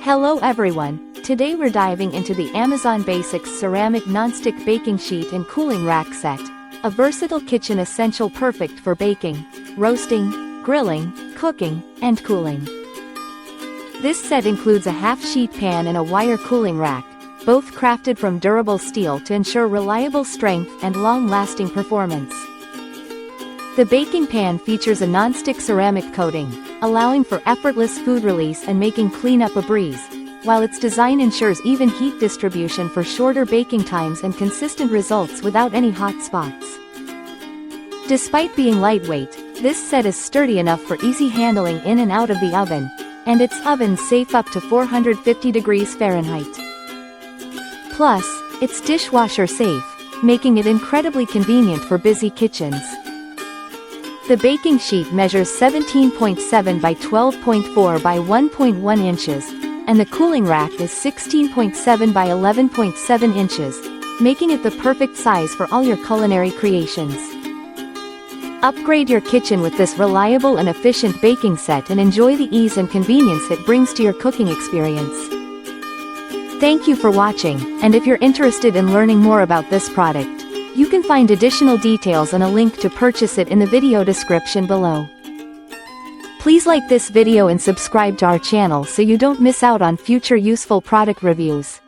Hello everyone, today we're diving into the Amazon Basics ceramic nonstick baking sheet and cooling rack set, a versatile kitchen essential perfect for baking, roasting, grilling, cooking, and cooling. This set includes a half-sheet pan and a wire cooling rack, both crafted from durable steel to ensure reliable strength and long-lasting performance. The baking pan features a non-stick ceramic coating, allowing for effortless food release and making cleanup a breeze, while its design ensures even heat distribution for shorter baking times and consistent results without any hot spots. Despite being lightweight, this set is sturdy enough for easy handling in and out of the oven, and its oven's safe up to 450 degrees Fahrenheit. Plus, it's dishwasher safe, making it incredibly convenient for busy kitchens. The baking sheet measures 17.7 by 12.4 by 1.1 inches, and the cooling rack is 16.7 by 11.7 inches, making it the perfect size for all your culinary creations. Upgrade your kitchen with this reliable and efficient baking set and enjoy the ease and convenience it brings to your cooking experience. Thank you for watching, and if you're interested in learning more about this product, you can find additional details and a link to purchase it in the video description below. Please like this video and subscribe to our channel so you don't miss out on future useful product reviews.